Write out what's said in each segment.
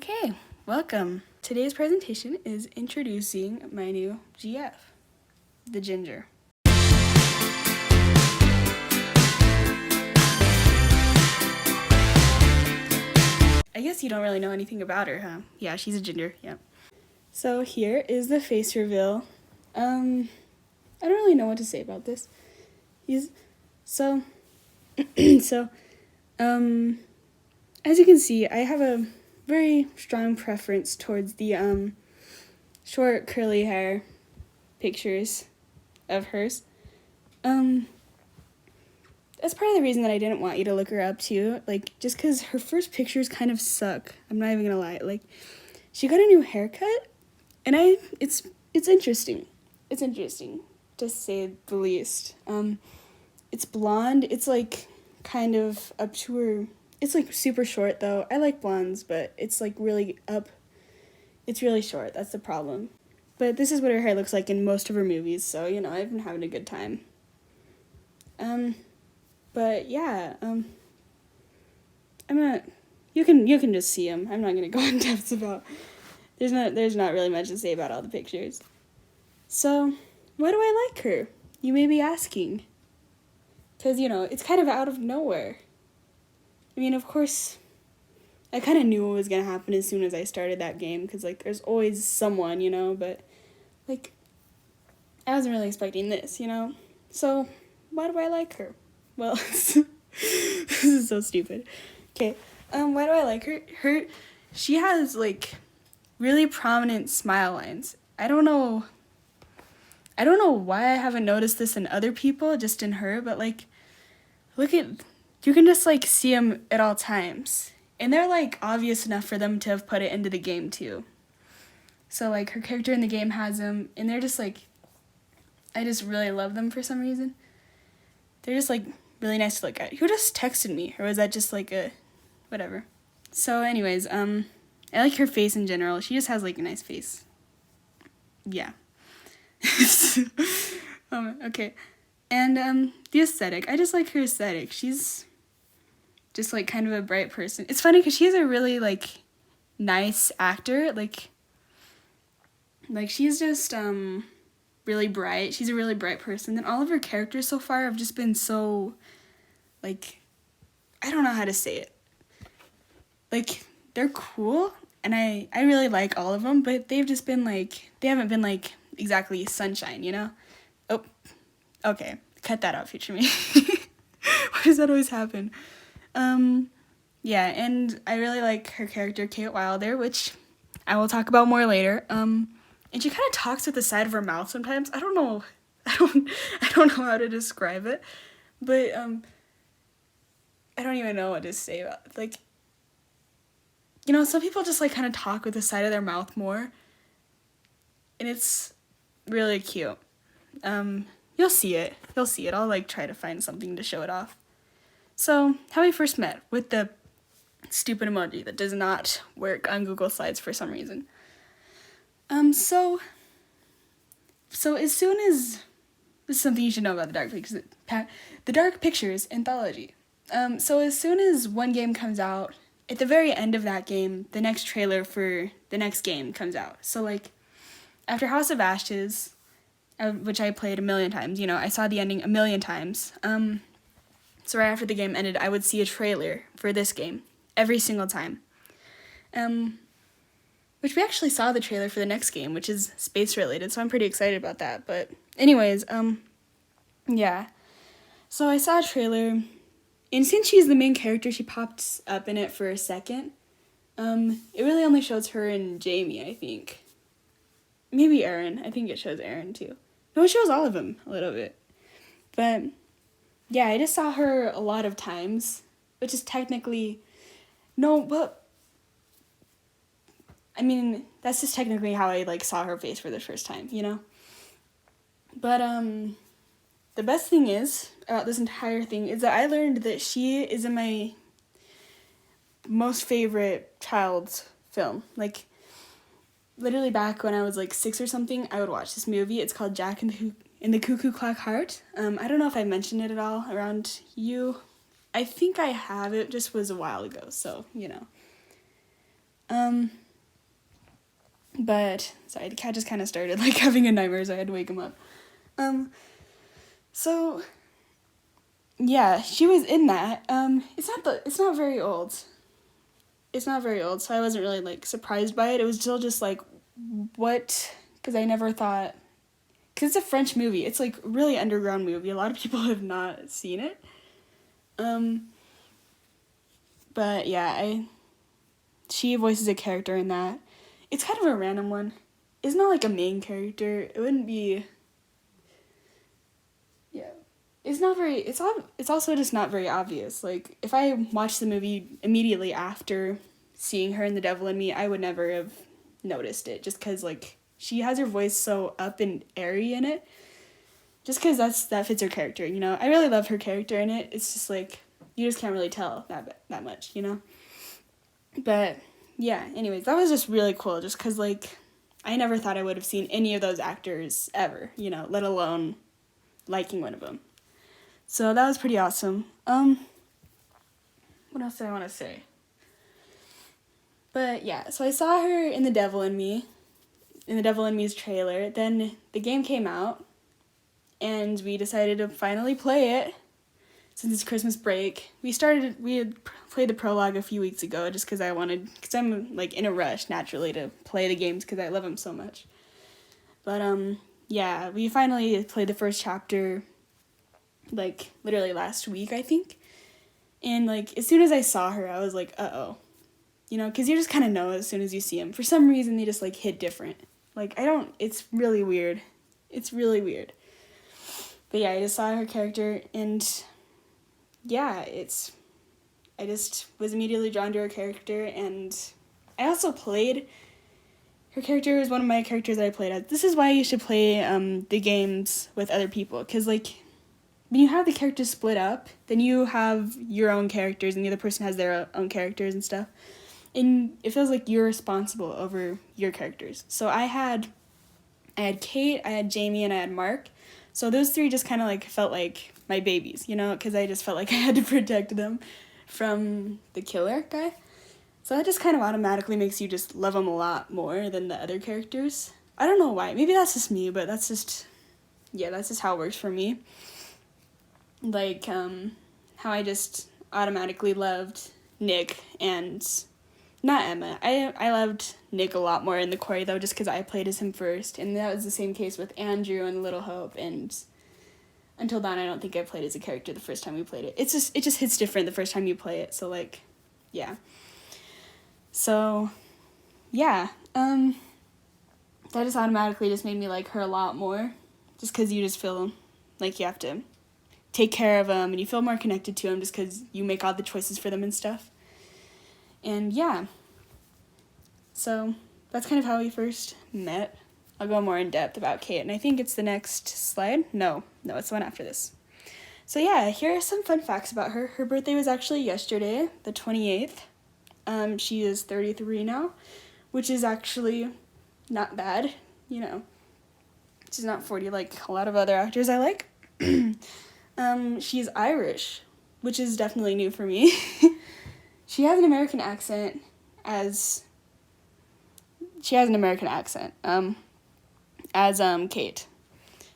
Okay, welcome. Today's presentation is introducing my new GF, the Ginger. I guess you don't really know anything about her, huh? Yeah, she's a Ginger, yeah. So here is the face reveal. I don't really know what to say about this. So, as you can see, I have a very strong preference towards the short curly hair pictures of hers. That's part of the reason that I didn't want you to look her up too. Like, just because her first pictures kind of suck. I'm not even gonna lie. Like, she got a new haircut, and it's interesting. It's interesting, to say the least. It's blonde. It's like kind of up to her. It's like super short though. I like blondes, but it's like really up. It's really short. That's the problem. But this is what her hair looks like in most of her movies, so you know I've been having a good time. But yeah, I'm not. You can just see them. I'm not gonna go in depth about. There's not really much to say about all the pictures. So, why do I like her? You may be asking. 'Cause you know it's kind of out of nowhere. I mean, of course, I kind of knew what was gonna happen as soon as I started that game. 'Cause like there's always someone, you know. But like, I wasn't really expecting this, you know. So, why do I like her? Well, this is so stupid. Okay, why do I like her? She has, like, really prominent smile lines. I don't know why I haven't noticed this in other people, just in her, but, like, you can just, like, see them at all times. And they're, like, obvious enough for them to have put it into the game, too. So, like, her character in the game has them, and they're just, like, I just really love them for some reason. They're just, like, really nice to look at. Who just texted me? Or was that just, like, a whatever? So, anyways, I like her face in general. She just has, like, a nice face. Yeah. Okay. And, the aesthetic. I just like her aesthetic. She's just, like, kind of a bright person. It's funny because she's a really, like, nice actor. Like, she's just, really bright. She's a really bright person. And all of her characters so far have just been so, like, I don't know how to say it. Like, they're cool, and I really like all of them, but they've just been, like, they haven't been, like, exactly sunshine, you know? Oh, okay. Cut that out, future me. Why does that always happen? Yeah, and I really like her character, Kate Wilder, which I will talk about more later. And she kind of talks with the side of her mouth sometimes. I don't know know how to describe it, but, I don't even know what to say about it. Like, you know, some people just, like, kind of talk with the side of their mouth more, and it's really cute. You'll see it. I'll, like, try to find something to show it off. So, how we first met, with the stupid emoji that does not work on Google Slides for some reason. So as soon as, this is something you should know about the Dark Pictures anthology. So as soon as one game comes out, at the very end of that game, the next trailer for the next game comes out. So, like, after House of Ashes, which I played a million times, you know, I saw the ending a million times. So right after the game ended, I would see a trailer for this game every single time. Which we actually saw the trailer for the next game, which is space related, so I'm pretty excited about that. But anyways, yeah. So I saw a trailer, and since she's the main character, she pops up in it for a second. It really only shows her and Jamie, I think. Maybe Aaron. I think it shows Aaron, too. No, it shows all of them a little bit. But, yeah, I just saw her a lot of times, which is technically... No, but... I mean, that's just technically how I, like, saw her face for the first time, you know? But, the best thing is, about this entire thing, is that I learned that she is in my most favorite child's film. Like, literally back when I was, like, 6 or something, I would watch this movie. It's called Jack and the Cuckoo Clock Heart. I don't know if I mentioned it at all around you. I think I have. It just was a while ago, so, you know. But sorry, the cat just kind of started like having a nightmare, so I had to wake him up. So yeah, she was in that. It's not very old. It's not very old, so I wasn't really like surprised by it. It was still just like, what? Because I never thought, because it's a French movie. It's like really underground movie. A lot of people have not seen it. But yeah, she voices a character in that. It's kind of a random one. It's not like a main character. It wouldn't be. Yeah, it's not very. It's also just not very obvious. Like if I watched the movie immediately after seeing her in The Devil in Me, I would never have noticed it. Just because like she has her voice so up and airy in it. Just because that fits her character. You know, I really love her character in it. It's just like you just can't really tell that much. You know. But yeah. Anyways, that was just really cool. Just because like I never thought I would have seen any of those actors ever. You know, let alone liking one of them. So that was pretty awesome. What else do I want to say? But yeah, so I saw her in The Devil in Me, in The Devil in Me's trailer. Then the game came out, and we decided to finally play it. Since it's Christmas break, we had played the prologue a few weeks ago just because I'm like in a rush naturally to play the games because I love them so much. But yeah, we finally played the first chapter like literally last week, I think. And like as soon as I saw her, I was like, uh-oh. You know, because you just kind of know as soon as you see them. For some reason, they just like hit different. Like it's really weird. It's really weird. But yeah, I just saw her character, and yeah, I just was immediately drawn to her character, and I also played. Her character is one of my characters that I played as. This is why you should play the games with other people, because like when you have the characters split up, then you have your own characters, and the other person has their own characters and stuff, and it feels like you're responsible over your characters. So I had Kate, I had Jamie, and I had Mark. So those three just kind of like felt like my babies, you know, because I just felt like I had to protect them from the killer guy. So that just kind of automatically makes you just love them a lot more than the other characters. I don't know why. Maybe that's just me, but that's just how it works for me. Like, how I just automatically loved Nick and not Emma. I loved Nick a lot more in the Quarry, though, just because I played as him first. And that was the same case with Andrew and Little Hope. And Until Dawn, I don't think I played as a character the first time we played it. It just hits different the first time you play it. So, like, yeah. So, yeah. That just automatically just made me like her a lot more. Just because you just feel like you have to take care of them. And you feel more connected to them just because you make all the choices for them and stuff. And yeah, so that's kind of how we first met. I'll go more in depth about Kate, and I think it's the next slide. No, it's the one after this. So yeah, here are some fun facts about her. Her birthday was actually yesterday, the 28th. She is 33 now, which is actually not bad, you know. She's not 40 like a lot of other actors I like. She's Irish, which is definitely new for me. She has an American accent as Kate.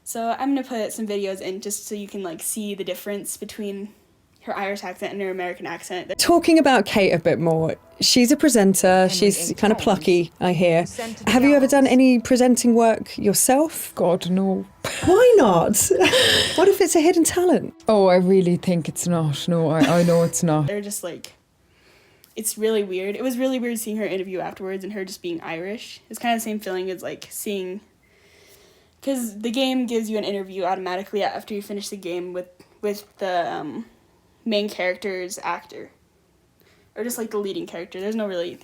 So I'm going to put some videos in just so you can like see the difference between her Irish accent and her American accent. Talking about Kate a bit more, she's a presenter, she's kind of plucky, I hear. Have you ever done any presenting work yourself? God, no. Why not? What if it's a hidden talent? Oh, I really think it's not. No, I know it's not. They're just like, it's really weird. It was really weird seeing her interview afterwards and her just being Irish. It's kind of the same feeling as like seeing, because the game gives you an interview automatically after you finish the game with the main character's actor, or just like the leading character. There's not really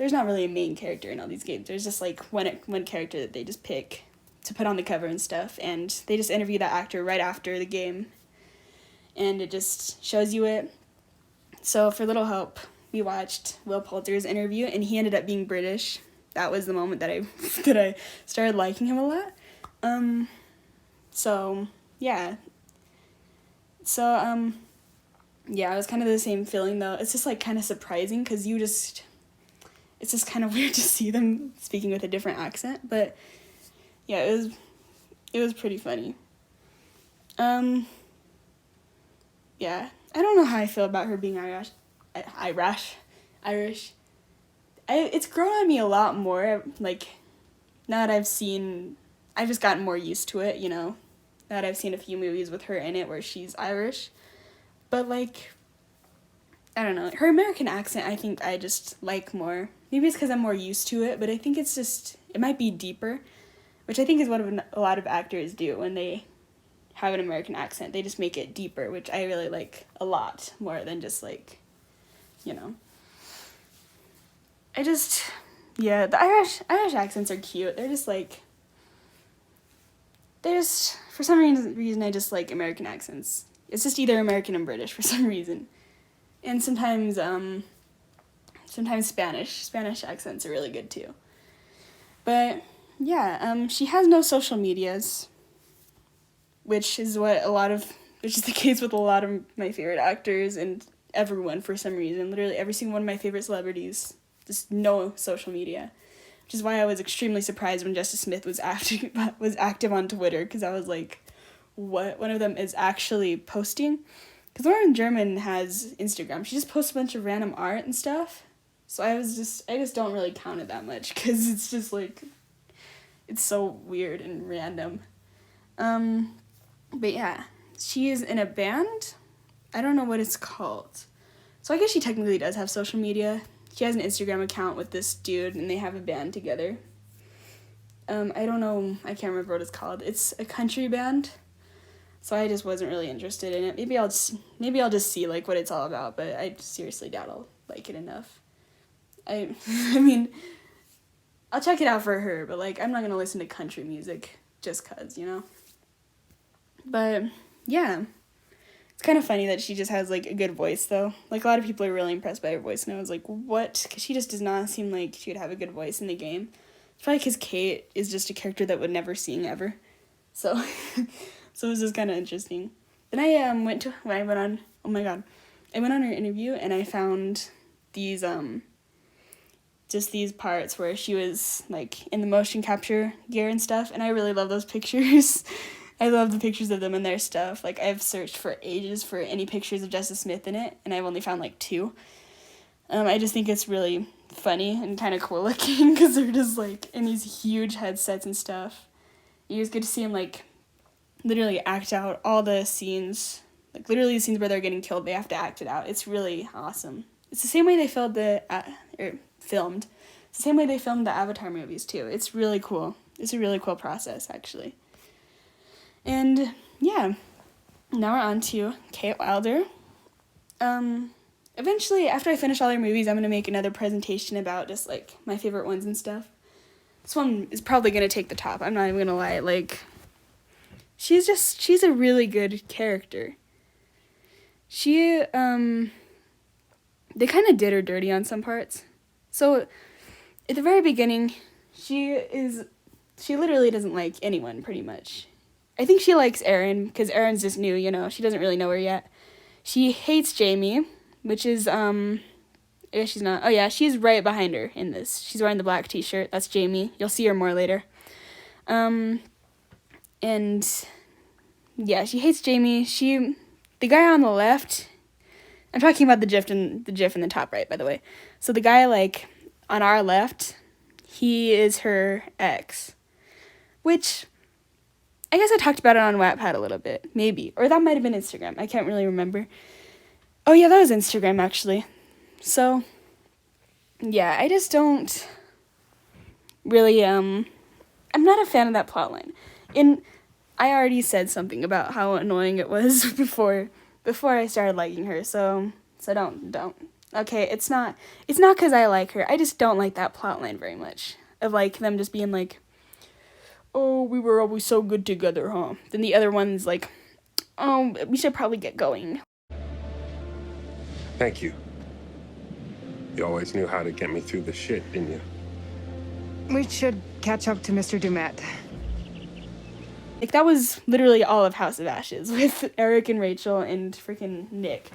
a main character in all these games. There's just like one character that they just pick to put on the cover and stuff, and they just interview that actor right after the game, and it just shows you it. So for Little Hope, we watched Will Poulter's interview, and he ended up being British. That was the moment that I started liking him a lot. So yeah. So yeah, it was kind of the same feeling though. It's just like kind of surprising because it's just kind of weird to see them speaking with a different accent, but yeah, it was pretty funny. Yeah, I don't know how I feel about her being Irish. It's grown on me a lot more, like, now that I've just gotten more used to it, you know, now that I've seen a few movies with her in it where she's Irish, but, like, I don't know, her American accent I think I just like more. Maybe it's because I'm more used to it, but I think it's just, it might be deeper, which I think is what a lot of actors do when they have an American accent. They just make it deeper, which I really like a lot more than just, like, you know. Yeah, the Irish accents are cute. They're just, like, for some reason I just like American accents. It's just either American and British for some reason. And sometimes Spanish accents are really good too. But yeah, she has no social medias, which is the case with a lot of my favorite actors and everyone for some reason. Literally every single one of my favorite celebrities, just no social media, which is why I was extremely surprised when Justice Smith was active on Twitter, because I was like, what? One of them is actually posting. Because Lauren German has Instagram. She just posts a bunch of random art and stuff. So I just don't really count it that much, because it's just, like, it's so weird and random. But yeah, she is in a band. I don't know what it's called. So I guess she technically does have social media. She has an Instagram account with this dude, and they have a band together. I don't know, I can't remember what it's called. It's a country band. So I just wasn't really interested in it. Maybe I'll just see, like, what it's all about, but I seriously doubt I'll like it enough. I mean, I'll check it out for her, but, like, I'm not gonna listen to country music just 'cause, you know? But, yeah. It's kind of funny that she just has, like, a good voice, though. Like, a lot of people are really impressed by her voice, and I was like, what? Because she just does not seem like she would have a good voice in the game. It's probably because Kate is just a character that would never sing ever. So... So it was just kind of interesting. Then I went on her interview, and I found these just these parts where she was, like, in the motion capture gear and stuff, and I really love those pictures. I love the pictures of them and their stuff. Like, I've searched for ages for any pictures of Justice Smith in it, and I've only found, like, 2. I just think it's really funny and kind of cool looking, because they're just, like, in these huge headsets and stuff. You just get to see them, like, literally act out all the scenes, like, literally the scenes where they're getting killed, they have to act it out. It's really awesome. It's the same way they filmed It's the same way they filmed the Avatar movies, too. It's really cool. It's a really cool process, actually. And, yeah, now we're on to Kate Wilder. Eventually, after I finish all their movies, I'm going to make another presentation about just, like, my favorite ones and stuff. This one is probably going to take the top. I'm not even going to lie, like... She's a really good character. They kind of did her dirty on some parts. So, at the very beginning, she literally doesn't like anyone, pretty much. I think she likes Erin, because Erin's just new, you know, she doesn't really know her yet. She hates Jamie, which is, I guess she's not, oh yeah, she's right behind her in this. She's wearing the black t-shirt, that's Jamie. You'll see her more later. And, yeah, she hates Jamie. The guy on the left, I'm talking about the GIF in the top right, by the way. So the guy, like, on our left, he is her ex. Which, I guess I talked about it on Wattpad a little bit, maybe. Or that might have been Instagram, I can't really remember. Oh yeah, that was Instagram, actually. So, yeah, I just don't really, I'm not a fan of that plotline. I already said something about how annoying it was before I started liking her, so don't. Okay, it's not because I like her, I just don't like that plotline very much. Of, like, them just being like, oh, we were always so good together, huh? Then the other one's like, oh, we should probably get going. Thank you. You always knew how to get me through the shit, didn't you? We should catch up to Mr. Dumet. Like, that was literally all of House of Ashes with Eric and Rachel and freaking Nick.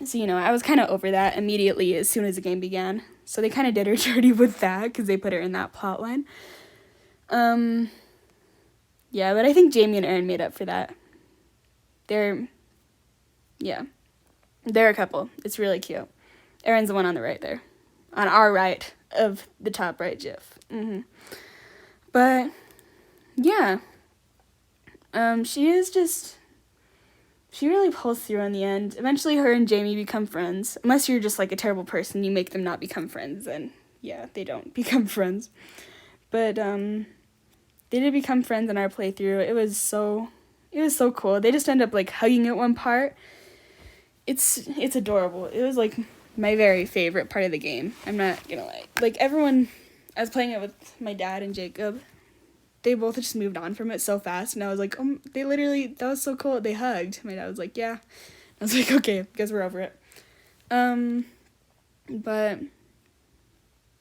So, I was kind of over that immediately as soon as the game began. So they kind of did her dirty with that because they put her in that plot line. Yeah, but I think Jamie and Aaron made up for that. They're a couple. It's really cute. Aaron's the one on the right there. On our right of the top right GIF. But, yeah. She really pulls through in the end. Eventually her and Jamie become friends. Unless you're just, like, a terrible person, you make them not become friends, and, yeah, they don't become friends. But, they did become friends in our playthrough. It was so cool. They just end up, like, hugging at one part. It's adorable. It was, like, my very favorite part of the game. I'm not gonna lie. Like, everyone, I was playing it with my dad and Jacob. They both just moved on from it so fast, and I was like, that was so cool. They hugged. My dad was like, yeah. I was like, okay, guess we're over it. But,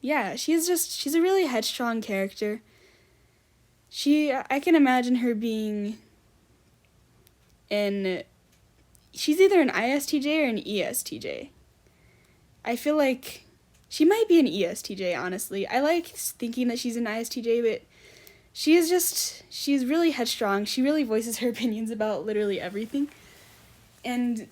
yeah, she's a really headstrong character. I can imagine her being she's either an ISTJ or an ESTJ. I feel like she might be an ESTJ, honestly. I like thinking that she's an ISTJ, but she's really headstrong. She really voices her opinions about literally everything. And,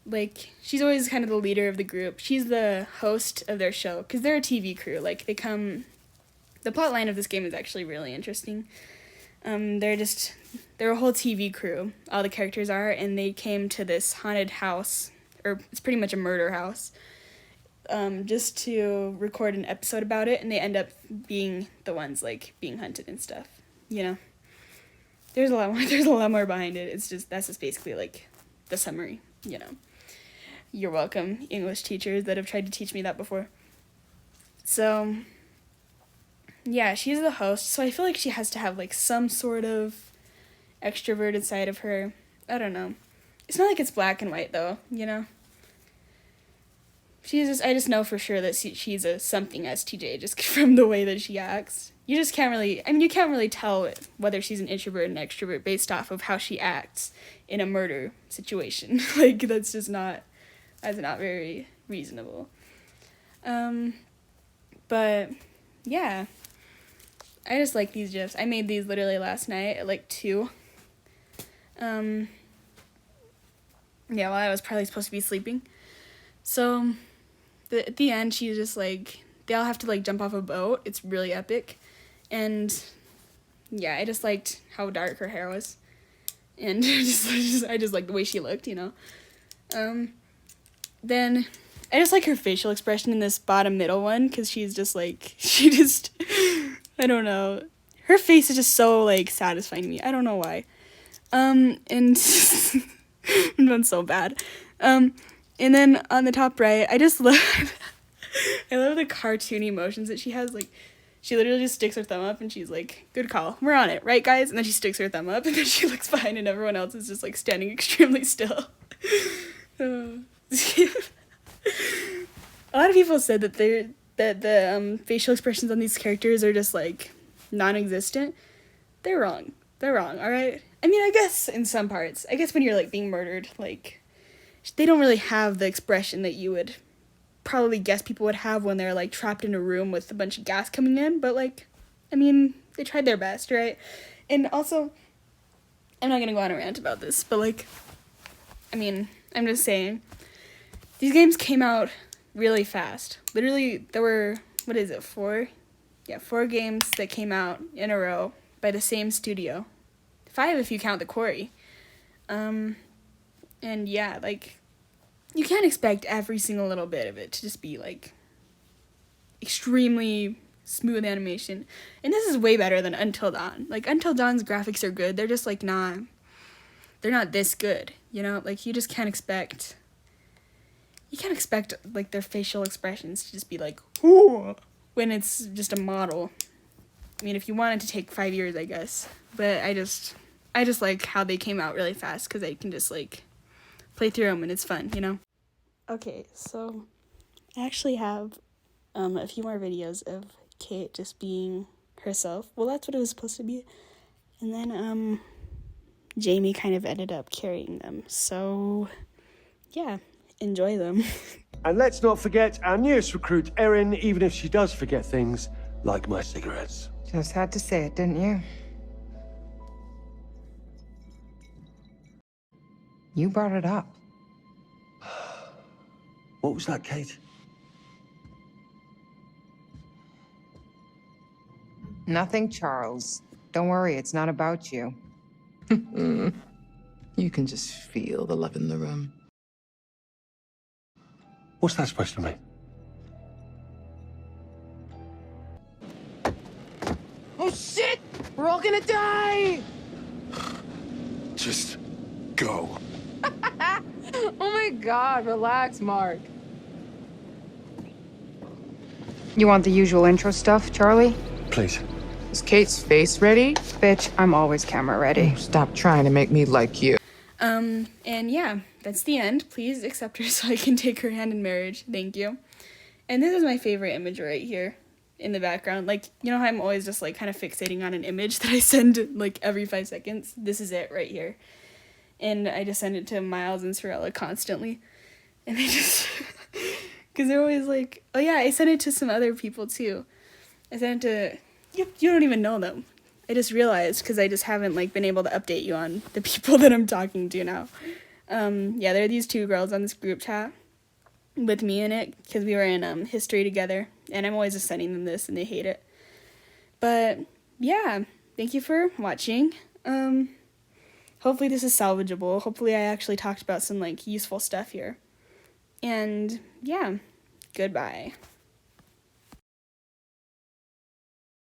like, she's always kind of the leader of the group. She's the host of their show, because they're a TV crew. Like, the plot line of this game is actually really interesting. They're a whole TV crew, all the characters are, and they came to this haunted house, or it's pretty much a murder house, just to record an episode about it, and they end up being the ones, like, being hunted and stuff, There's a lot more behind it. That's just basically, like, the summary, You're welcome, English teachers that have tried to teach me that before. So, yeah, she's the host, so I feel like she has to have, like, some sort of extroverted side of her. I don't know. It's not like it's black and white, though, I just know for sure that she's a something STJ just from the way that she acts. You can't really tell whether she's an introvert and extrovert based off of how she acts in a murder situation. Like, that's not very reasonable. But, yeah. I just like these GIFs. I made these literally last night at, like, 2. While I was probably supposed to be sleeping. So, at the end, she's just, like, they all have to, like, jump off a boat. It's really epic. And, yeah, I just liked how dark her hair was. And I just liked the way she looked, Then, I just like her facial expression in this bottom middle one, because she's just, like, I don't know. Her face is just so, like, satisfying to me. I don't know why. And I'm doing so bad. And then on the top right, I love the cartoony motions that she has. Like, she literally just sticks her thumb up and she's like, good call. We're on it, right, guys? And then she sticks her thumb up and then she looks behind and everyone else is just, like, standing extremely still. A lot of people said that the facial expressions on these characters are just, like, non-existent. They're wrong, alright? I mean, I guess in some parts. I guess when you're, like, being murdered, like, they don't really have the expression that you would probably guess people would have when they're, like, trapped in a room with a bunch of gas coming in, but, like, I mean, they tried their best, right? And also, I'm not gonna go on a rant about this, but, like, I mean, I'm just saying, these games came out really fast. Literally, there were, 4? Yeah, 4 games that came out in a row by the same studio. 5 if you count the Quarry. And yeah, like, you can't expect every single little bit of it to just be, like, extremely smooth animation. And this is way better than Until Dawn. Like, Until Dawn's graphics are good. They're just, like, they're not this good, Like, you just can't expect, like, their facial expressions to just be like, ooh, when it's just a model. I mean, if you wanted to take 5 years, I guess. But I just like how they came out really fast, because I can just, like, play through them and it's fun, Okay, so I actually have a few more videos of Kate just being herself. Well, that's what it was supposed to be. And then Jamie kind of ended up carrying them. So, yeah, enjoy them. And let's not forget our newest recruit, Erin, even if she does forget things like my cigarettes. Just had to say it, didn't you? You brought it up. What was that, Kate? Nothing, Charles. Don't worry, it's not about you. You can just feel the love in the room. What's that supposed to mean? Oh shit! We're all gonna die! Just go. Oh my god, relax, Mark. You want the usual intro stuff, Charlie? Please. Is Kate's face ready? Bitch, I'm always camera ready. Stop trying to make me like you. And yeah, that's the end. Please accept her so I can take her hand in marriage. Thank you. And this is my favorite image right here in the background. Like, you know how I'm always just like kind of fixating on an image that I send like every 5 seconds? This is it right here. And I just send it to Miles and Sorella constantly. And they just, because they're always like, oh yeah, I sent it to some other people too. I sent it to, you don't even know them. I just realized because I just haven't like been able to update you on the people that I'm talking to now. Yeah, there are these 2 girls on this group chat with me in it because we were in history together, and I'm always just sending them this and they hate it. But yeah, thank you for watching. Hopefully this is salvageable. Hopefully I actually talked about some like useful stuff here. And yeah, goodbye.